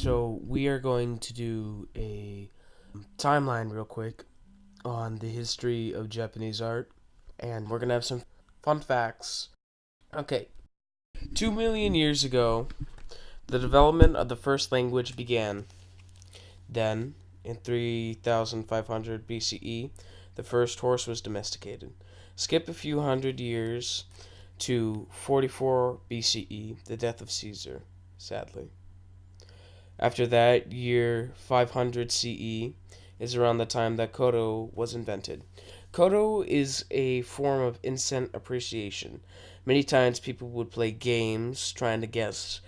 So we are going to do a timeline real quick on the history of Japanese art, and we're going to have some fun facts. Okay, 2 million years ago, the development of the first language began. Then, in 3500 BCE, the first horse was domesticated. Skip a few hundred years to 44 BCE, the death of Caesar, sadly. After that, year 500 CE is around the time that Koto was invented. Koto is a form of instant appreciation. Many times people would play games trying to guess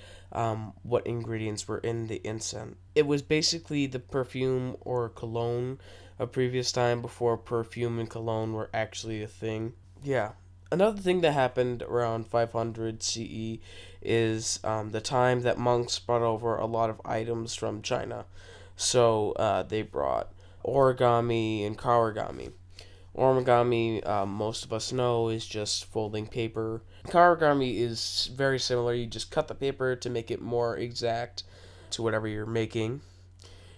what ingredients were in the incense. It was basically the perfume or cologne of previous time before perfume and cologne were actually a thing. Yeah. Another thing that happened around 500 CE is the time that monks brought over a lot of items from China. So they brought origami and kawarigami. Origami, most of us know, is just folding paper. Kawarigami is very similar. You just cut the paper to make it more exact to whatever you're making.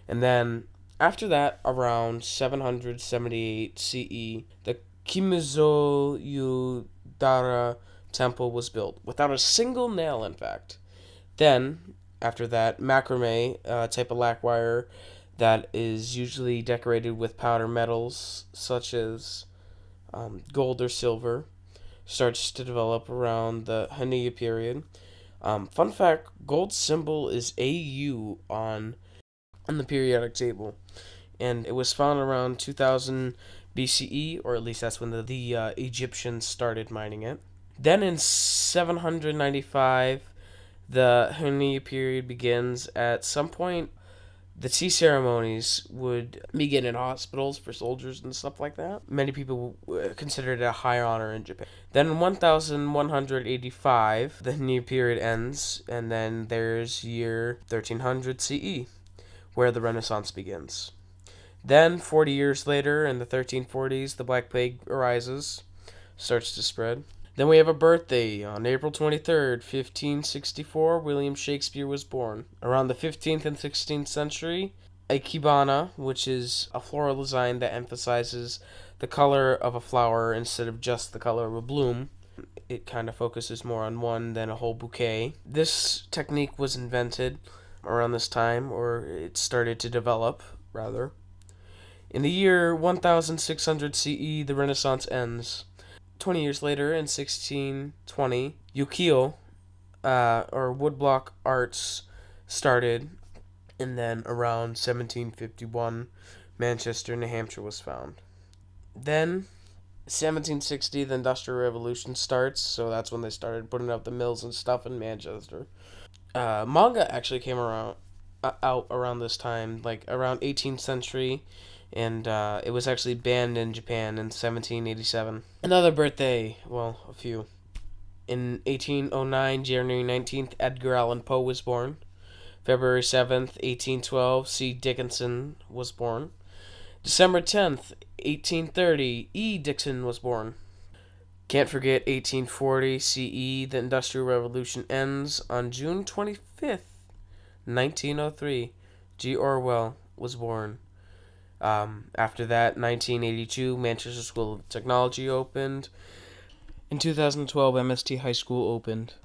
And then after that, around 778 CE, the Kimizo Dara temple was built, without a single nail, in fact. Then, after that, macrame, a type of lacquer that is usually decorated with powder metals such as gold or silver, starts to develop around the Hania period. Fun fact: gold's symbol is AU on the periodic table, and it was found around 2000 BCE, or at least that's when the Egyptians started mining it. Then in 795, the Hania period begins. At some point, the tea ceremonies would begin in hospitals for soldiers and stuff like that. Many people consider it a high honor in Japan. Then in 1185, the Hania period ends, and then there's year 1300 CE, where the Renaissance begins. Then, 40 years later, in the 1340s, the Black Plague arises, starts to spread. Then we have a birthday. On April 23rd, 1564, William Shakespeare was born. Around the 15th and 16th century, ikebana, which is a floral design that emphasizes the color of a flower instead of just the color of a bloom. It kind of focuses more on one than a whole bouquet. This technique was invented around this time, or it started to develop, rather. In the year 1600 CE, the Renaissance ends. 20 years later, in 1620, ukiyo, or woodblock arts, started, and then around 1751, Manchester, New Hampshire was found. Then, 1760, the Industrial Revolution starts, so that's when they started putting out the mills and stuff in Manchester. Manga actually came out around this time, like around 18th century, and it was actually banned in Japan in 1787. Another birthday, well, a few. In 1809, January 19th, Edgar Allan Poe was born. February 7th, 1812, C. Dickinson was born. December 10th, 1830, E. Dixon was born. Can't forget 1840 CE, the Industrial Revolution ends. On June 25th, 1903, G. Orwell was born. After that, 1982, Manchester School of Technology opened. In 2012, MST High School opened.